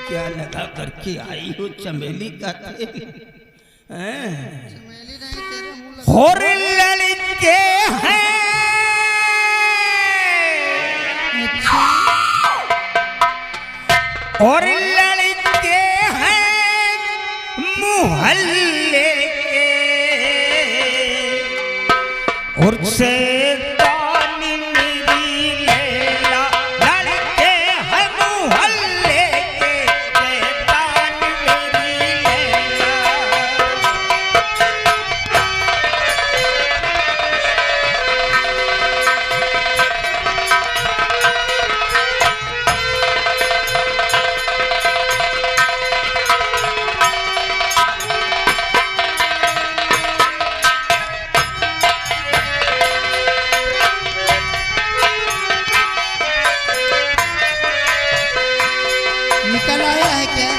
क्या लगा करके आई हो चमेली का तेल? चमेली नहीं तेरे मुंह लगा। और लड़के हैं अच्छा और लड़के हैं मोहल्ले के और शैतान मेरी लैला। लड़के हैं मोहल्ले के शैतान मेरी लैला। निकल आया है क्या?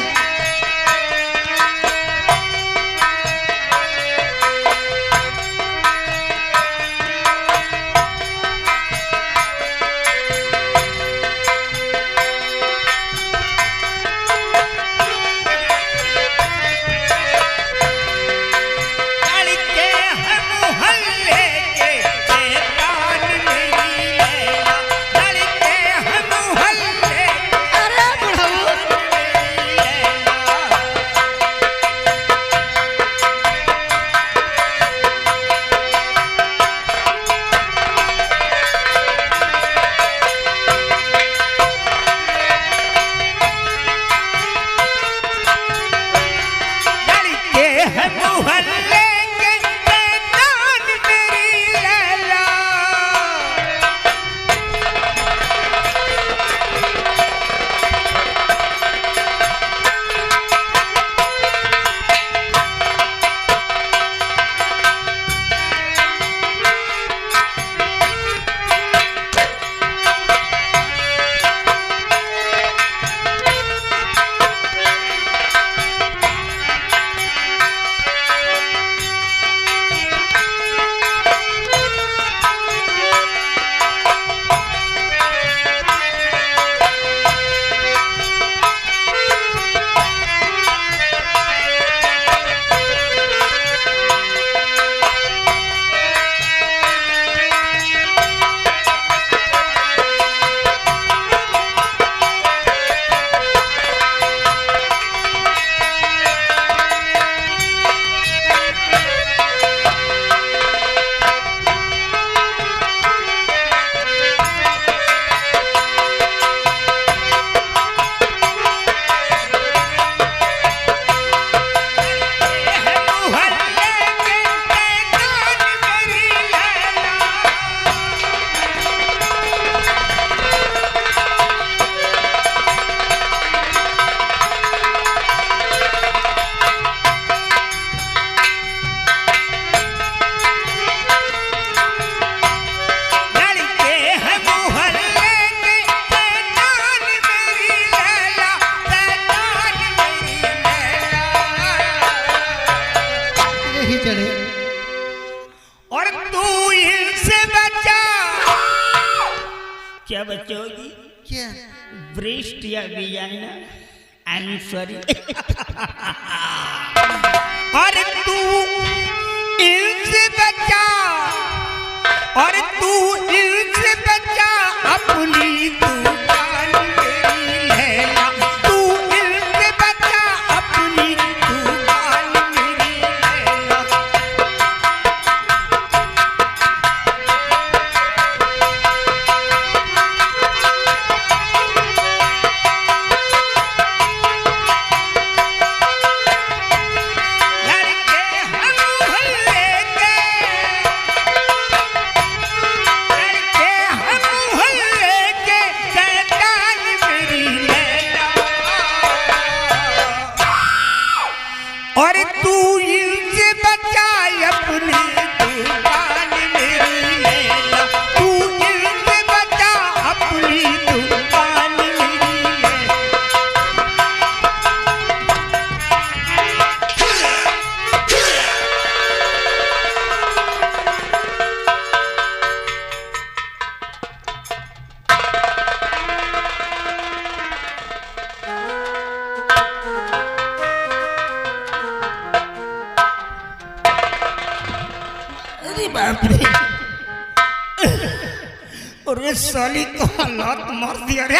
लड़के हैं मोहल्ले के शैतान मेरी लैला। लड़के हैं मोहल्ले अरे बुढ़ऊ मेरी लैला। लड़के हैं मोहल्ले के शैतान मेरी लैला। मोहल्ले के शैतान मेरी लैला। लड़के हैं मोहल्ले के शैतान मेरी लैला। शैतान मेरी लैला। यही चढ़े। और तू इनसे बचा। क्या बचोगी? क्या? ब्रेस्ट या विजाइना? I am sorry. और तू इनसे बचा और तू इनसे बचा अपनी दुकान मेरी लैला। तू इनसे बचा अपनी दुकान मेरी लैला। लड़के हैं मोहल्ले के लड़के हैं मोहल्ले के बाप रे। अरे साली तो हालात मार दिया रे।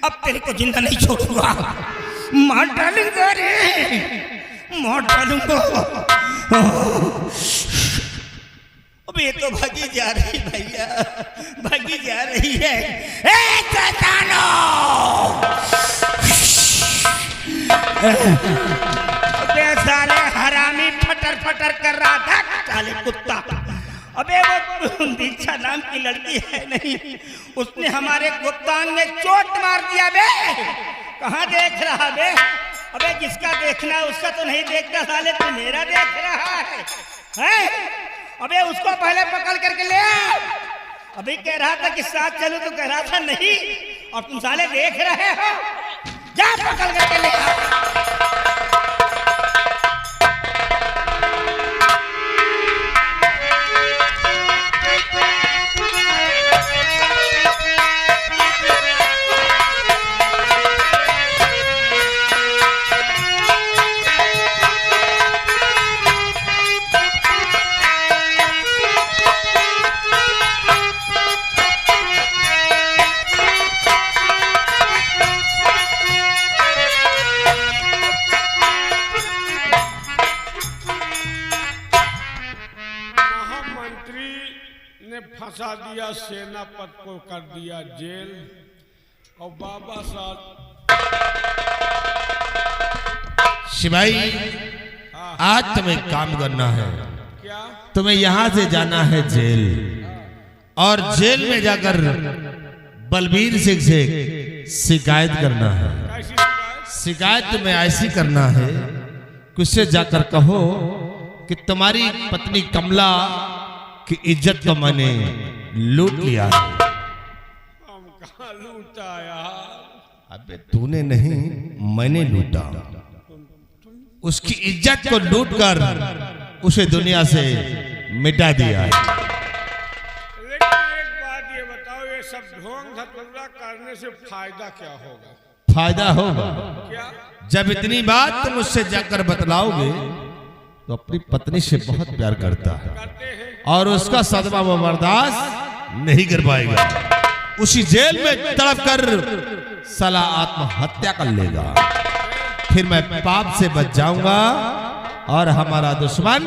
अब तेरे को जिंदा नहीं छोड़ूंगा, मार डालूंगा रे, मार डालूंगा। अब ये तो भागी जा रही भैया, भागी जा रही है। ए शैतानो! अबे साले हरामी फटर फटर कर रहा था साले कुत्ता। अबे वो दीक्षा नाम की लड़की है नहीं, उसने हमारे गुप्तांग में चोट मार दिया बे। कहाँ देख रहा बे? अबे जिसका देखना है उसका तो नहीं देखता साले, तू मेरा देख रहा है? अबे उसको पहले पकड़ करके ले आ। अभी कह रहा था कि साथ चलो तो कह रहा था नहीं, और तुम साले देख रहे हो। जा पकड़ करके ले आ। फंसा दिया, सेनापति को कर दिया जेल, और बाबा साहब शिवाई आज तुम्हें काम करना है। क्या? तुम्हें यहाँ से जाना है जेल, और जेल में जाकर बलबीर सिंह से शिकायत करना है। कैसी शिकायत? शिकायत तुम्हें ऐसी करना है कि उससे जाकर कहो कि तुम्हारी पत्नी कमला की इज्जत को मैंने लूट लिया। हम कहाँ लूटा यार? अबे तूने नहीं, मैंने लूटा। उसकी इज्जत को लूटकर उसे दुनिया से मिटा दिया। लेकिन एक बात ये बताओ, ये सब ढोंग धतूरा करने से फायदा क्या होगा? फायदा होगा क्या? जब इतनी बात तुम उससे जाकर बतलाओगे तो अपनी पत्नी से बहुत प्यार करता है, करते हैं और उसका सदमा वो बर्दाश्त नहीं कर पाएगा। उसी जेल में तड़प कर साला आत्महत्या कर लेगा। फिर मैं पाप से बच जाऊंगा और हमारा दुश्मन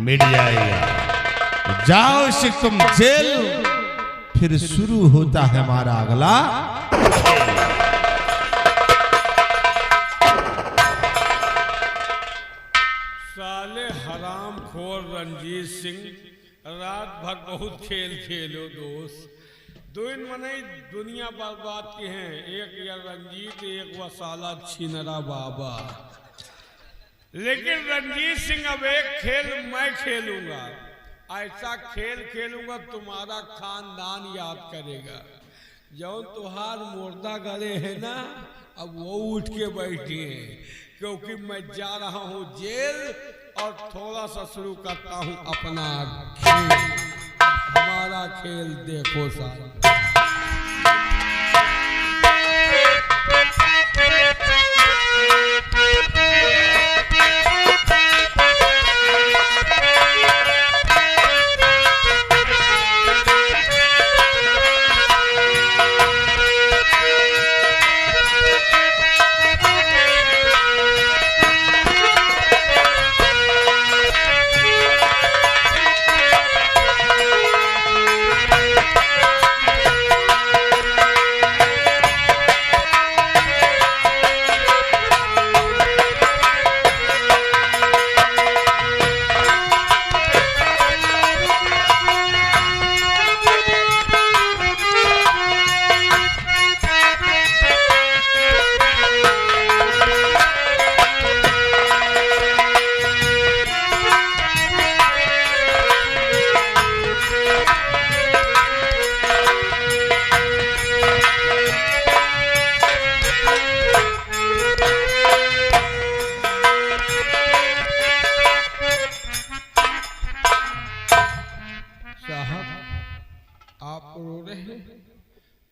मिट जाएगा। जाओ शिख तुम जेल, फिर शुरू होता है हमारा अगला। साले हराम खोर रणजीत सिंह, रात भर बहुत खेल खेलो दोस्त। दोइन मने दुनिया बर्बाद की हैं, एक या रंजीत, एक वह साला छिनरा बाबा। लेकिन रंजीत सिंह अब एक खेल मैं खेलूंगा, ऐसा खेल खेलूंगा तुम्हारा खानदान याद करेगा। जो तुहार मुर्दा गले है ना, अब वो उठ के बैठे हैं, क्योंकि मैं जा रहा हूं जेल और थोड़ा सा शुरू करता हूं अपना खेल। हमारा खेल देखो साहब।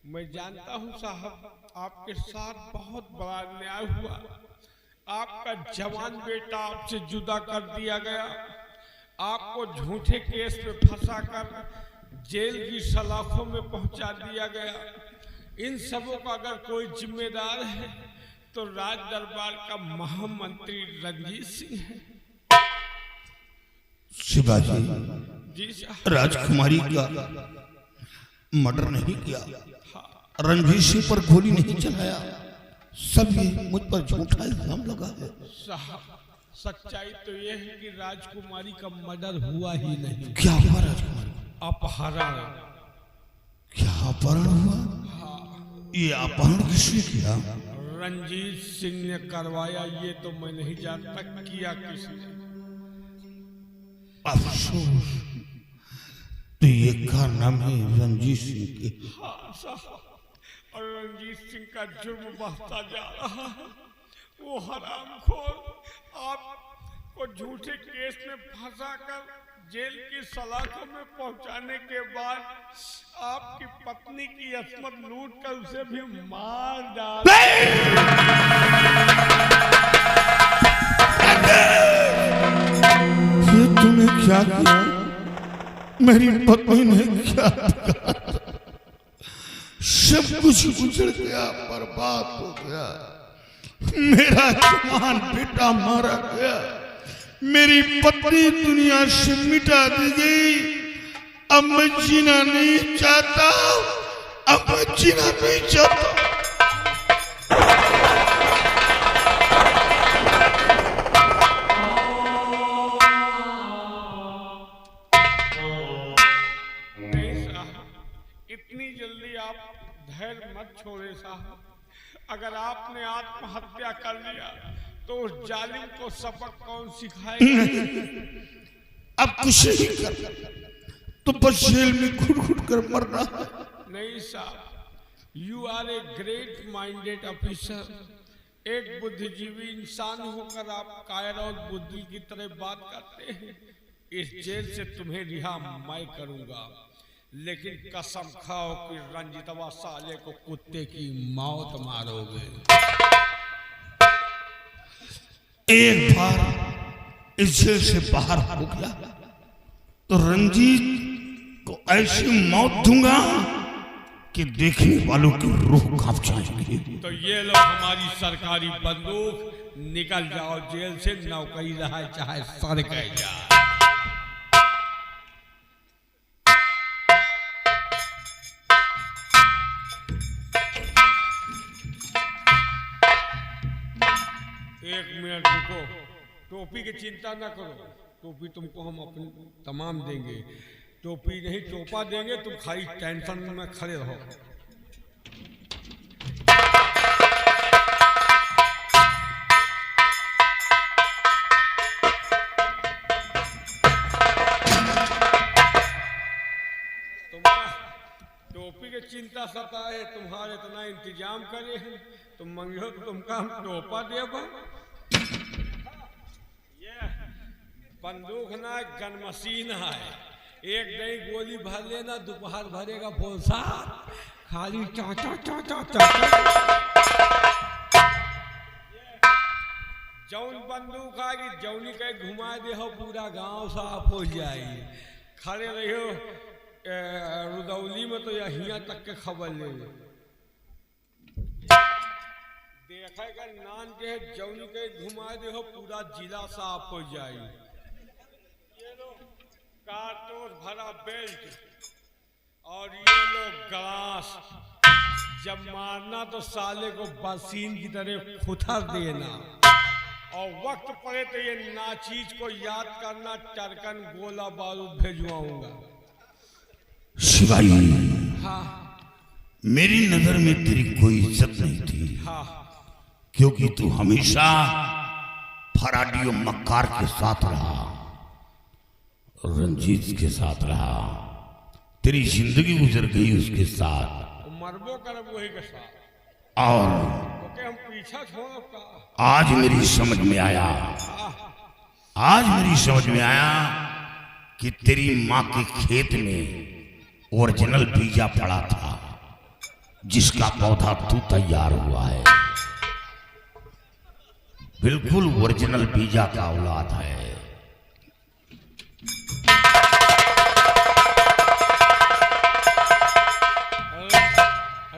मैं जानता हूं साहब, आपके साथ बहुत बड़ा अन्याय हुआ, आपका जवान बेटा आपसे जुदा कर दिया गया, आपको झूठे केस में फंसाकर जेल की सलाखों में पहुंचा दिया गया। इन सबों का अगर कोई जिम्मेदार है तो राज दरबार का महामंत्री रणजीत सिंह है। शिवाजी, जी साहब। राजकुमारी का मर्डर नहीं किया, रणजीत सिंह पर गोली नहीं चलाया, सब ये मुझ पर झूठा इल्जाम लगा है। साहब, सच्चाई तो यह है कि राजकुमारी का मर्डर हुआ ही नहीं। क्या हुआ राजकुमारी? अपहरण। क्या अपहरण हुआ? ये अपहरण किसने किया? रणजीत सिंह ने करवाया, ये तो मैं नहीं जानता किया किसने। अफसोस, तो ये कारनामे रणजीत सिंह के। हाँ साहब, और रणजीत सिंह का जुर्म बढ़ता जा रहा है। वो हरामखोर आपको झूठे केस में फंसाकर जेल की सलाखों में पहुंचाने के बाद आपकी पत्नी की अस्मत लूट कर उसे भी मार डाला। ये तूने क्या किया? मेरी पत्नी ने क्या किया? सब कुछ गुजर गया, बर्बाद हो गया। मेरा जवान बेटा मारा गया, मेरी पत्नी दुनिया से मिटा दी गई। अब मैं जीना नहीं चाहता, अब मैं जीना नहीं चाहता। नहीं साहब, इतनी जल्दी आप धैर्य मत छोड़े साहब। अगर आपने आत्महत्या कर लिया तो उस जालिम को सबक कौन सिखाएगा? अब कुछ नहीं कर, तो बस जेल में घुट घुट कर मरना है। नहीं साहब, you are a great minded officer. एक बुद्धिजीवी इंसान होकर आप कायर और बुद्धि की तरह बात करते हैं। इस जेल से तुम्हें रिहा मैं करूंगा, लेकिन कसम खाओ कि रंजीतवा साले को कुत्ते की मौत मारोगे। एक बार इस जेल से बाहर हो गया तो रंजीत को ऐसी मौत दूंगा कि देखने वालों की रूह कांप जाएगी। तो ये लो हमारी सरकारी बंदूक, निकल जाओ जेल से, नौकरी रहा चाहे सर कह जाए। एक मिनट रुको, टोपी की चिंता ना करो, टोपी तुमको हम अपनी तमाम देंगे। टोपी नहीं टोपा देंगे, तुम खाली टेंशन में खड़े रहो। टोपी की चिंता सताए, तुम्हारे इतना इंतजाम करे हैं, तुम मंगो तो तुमका हम टोपा देगा। ये बंदूक ना गन मशीन है, एक नई गोली भर लेना, दोपहर भरेगा बोलसा, खाली चा चा चा चा चा। जौन बंदूक आएगी जौनी कहीं घुमा दे हो, पूरा गांव साफ हो जाएगी। खड़े रहियो रुदौली में तो यहाँ तक के खबर ले देखेगा नान के जौनी के घुमा दे हो, पूरा जिला साफ हो जाएगी। ये लो कारतूस भरा बेल्ट और ये लो ग्लास, जब मारना तो साले को बसीन की तरह खुथर देना, और वक्त पड़े तो ये नाचीज को याद करना, टरकन गोला बारूद भेजवाऊंगा। शिवाई, हाँ मेरी नजर में तेरी कोई इज्जत नहीं थी, हाँ, क्योंकि तू हमेशा फराडियो मक्कार के साथ रहा, रंजीत के साथ रहा, तेरी जिंदगी गुजर गई उसके साथ, मरबो करब वही के साथ, और ओके हम पीछा छोड़ो का। आज मेरी समझ में आया, आज मेरी समझ में आया कि तेरी माँ के खेत में ओरिजिनल बीजा पड़ा था, जिसका पौधा तू तैयार हुआ है। बिल्कुल ओरिजिनल बीजा का औलाद है।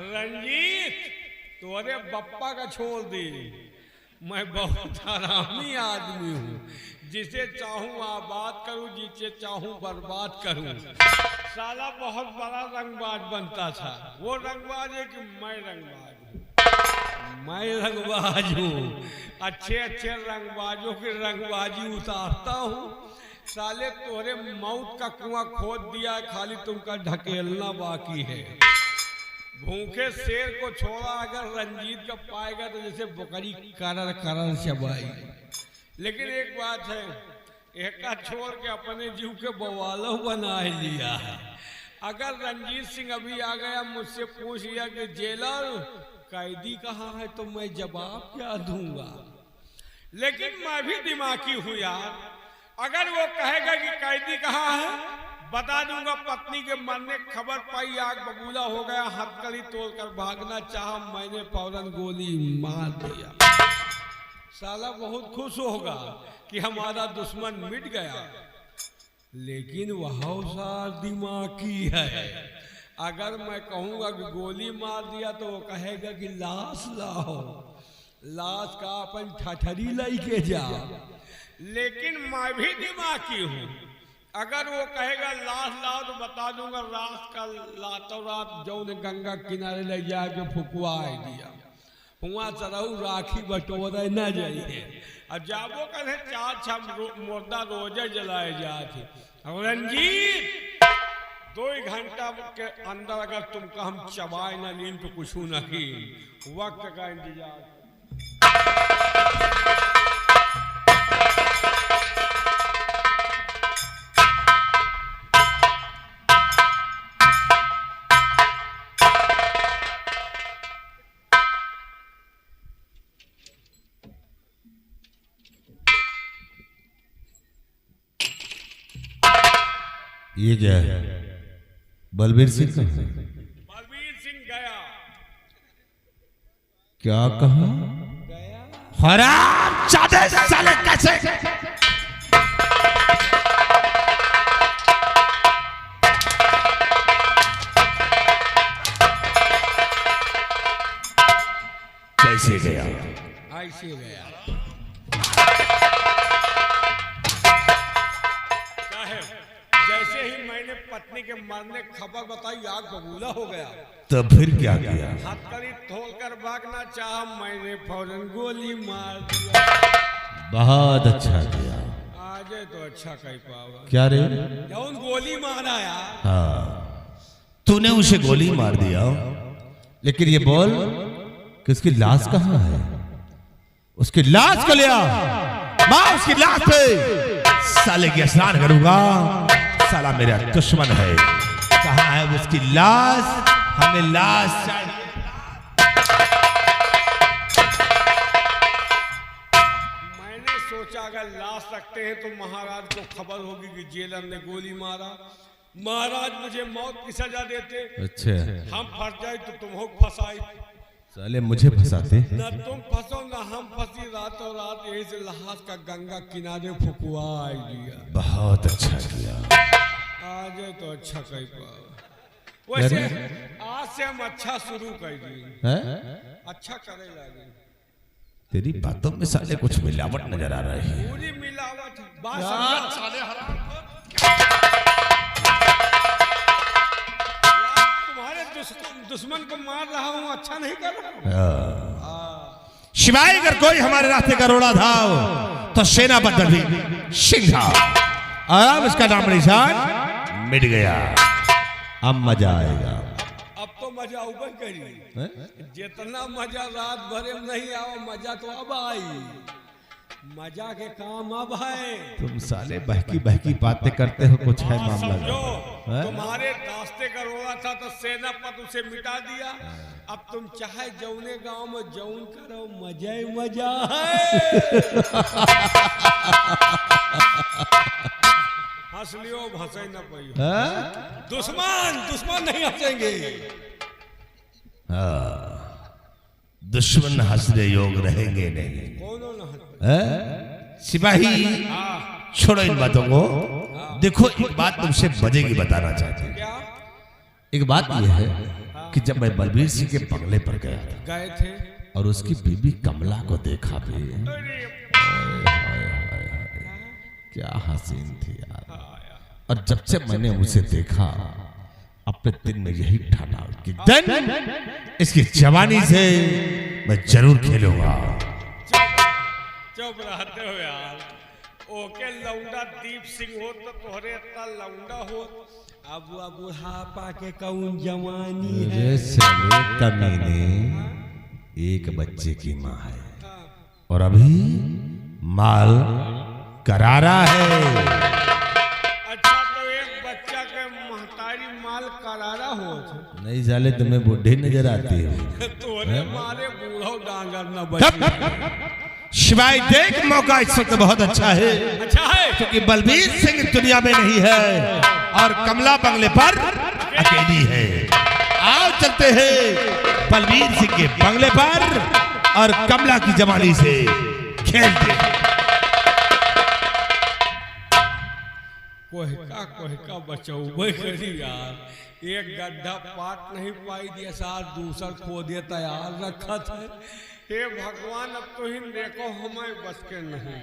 रंजीत, तोरे बप्पा का छोड़ दे। मैं बहुत हरामी आदमी हूँ, जिसे चाहूँ आबाद करूँ, जिसे चाहूँ बर्बाद करूँ। साला बहुत बड़ा रंगबाज बनता था। वो रंगबाज है कि मैं रंगबाज हूँ? मैं रंगबाज हूँ। अच्छे अच्छे रंगबाजों की रंगबाजी उतारता हूँ। साले तोरे मौत का कुआं खोद दिया, खाली तुमका ढकेलना बाकी है। भूखे शेर को छोड़ा अगर रंजीत का पाएगा तो जैसे बकरी करर करर चबाई। लेकिन एक बात है, एक छोड़ के अपने जीव के बवालों बना लिया है। अगर रंजीत सिंह अभी आ गया, मुझसे पूछ लिया कि जेलर कैदी कहाँ है, तो मैं जवाब क्या दूंगा। लेकिन मैं भी दिमागी हूँ यार। अगर वो कहेगा कि कैदी कहाँ है, बता दूंगा पत्नी के मरने खबर पाई, आग बबूला हो गया, हथकड़ी तोड़कर भागना चाहा, मैंने फौरन गोली मार दिया। साला बहुत खुश होगा कि हमारा दुश्मन मिट गया। लेकिन वह सार दिमागी है। अगर मैं कहूंगा कि गोली मार दिया तो वो कहेगा कि लाश लाओ, लाश का अपन ठठरी लाई के जा। लेकिन मैं भी दिमागी हूँ। अगर वो कहेगा लाश लाओ तो बता दूंगा रात का लातों रात जौन गंगा किनारे ले जाके फुकवा दिया। हुआ चरऊ राखी बटोरे न जाइए। अब जाबो कहे 4-6 मुर्दा रोजे जलाए जाते। रंजीत, 2 घंटा के अंदर अगर तुमको हम चबाए न लीन तो कुछ नहीं, वक्त का इंतजार। ये क्या है? बलबीर सिंह कहाँ है? बलबीर सिंह गया। क्या कहा? हराम जादे साले कैसे? कैसे गया? ऐसे गया। जैसे ही मैंने पत्नी के मरने खबर बताई, आग बबूला हो गया। तो फिर क्या किया? हथकड़ी तोड़कर भागना चाहा, मैंने फौरन गोली मार दिया। बहुत अच्छा किया। आज तो अच्छा कह पावा। क्या रे? जौन गोली मारा यार। हाँ, तूने उसे गोली मार दिया, लेकिन ये बोल कि उसकी लाश कहाँ है? उसकी लाश को लिया, मैं उसकी लाश पे साले की स्नान करूंगा। साला मेरा दुश्मन है। कहाँ है उसकी लाश? हमें लाश चाहिए। मैंने सोचा अगर लाश रखते हैं तो महाराज को खबर होगी कि जेलर ने गोली मारा। महाराज मुझे मौत की सजा देते। अच्छा, हम फंस जाए तो तुम हो फंसाई। साले मुझे फंसाते। न तुम फंसो न हम फंसी। रातों रात यही से लाश का गंगा किनारे फुकवा दिया। बहुत अच्छा किया। आज तो अच्छा कह पाओ। वैसे आज से हम अच्छा शुरू कर दिए। अच्छा करे लगे। तेरी बातों में साले कुछ मिलावट नजर आ रही है। पूरी मिलावट। बात समझा साले हराम। तुम्हारे दुश्मन को मार रहा हूँ, अच्छा नहीं कर रहा हूँ। शिवाय अगर कोई हमारे रास्ते का रोड़ा था तो सेना बदल सिंह था। अब इसका नाम निशान मिट गया। अब मजा आएगा। अब तो मजा ऊपर करी। जितना मजा रात भरे में नहीं आओ, मजा तो अब आई। मजा के काम अब है। तुम साले बहकी बहकी बातें करते हो, कुछ है मामला? समझो, तुम्हारे रास्ते का रोड़ा था तो सेनापति उसे मिटा दिया। अब तुम चाहे जौने गांव में जौन करो, मजा ही मजा है। हंस लियो, हंसे न पाइयो। दुश्मन नहीं हंसेंगे। दुश्मन हंसने योग रहेंगे नहीं। कौन न सिपाही छोड़ो इन बातों को। देखो एक बात तुमसे बजेगी बताना चाहते हैं। क्या एक बात यह है कि जब मैं बलबीर सिंह के बंगले पर गया था गए थे? और उसकी बीबी कमला को देखा भी, क्या हसीन थी यार। और जब से मैंने उसे देखा अपने दिल में यही ठाना कि दिन इसकी जवानी से मैं जरूर खेलूंगा। चुप रहते हो यार। ओके लौंडा दीप सिंह हो तो तोहरे इतना लौंडा हो। अब बुढ़ापा के कौन जवानी है। कमीने एक बच्चे की माँ है और अभी माल करारा है। अच्छा तो एक बच्चा के महतारी माल करारा हो नहीं जाले तुम्हें बुढ़ी नजर आती हो। तोरे मारे बूढ़ो डांगर न बचे। शिवाय देख मौका इस वक्त बहुत अच्छा है अच्छा है क्योंकि बलबीर सिंह दुनिया में नहीं है और कमला बंगले पर अकेली है। आओ चलते हैं बलबीर सिंह के बंगले पर और कमला की जवानी से खेलते हैं। कोहका बचौबे करी यार। एक गड्ढा पाट नहीं पाई दिया सार दूसर खोदे तैयार रखा था। हे भगवान अब तो ही देखो हमें बस के नहीं।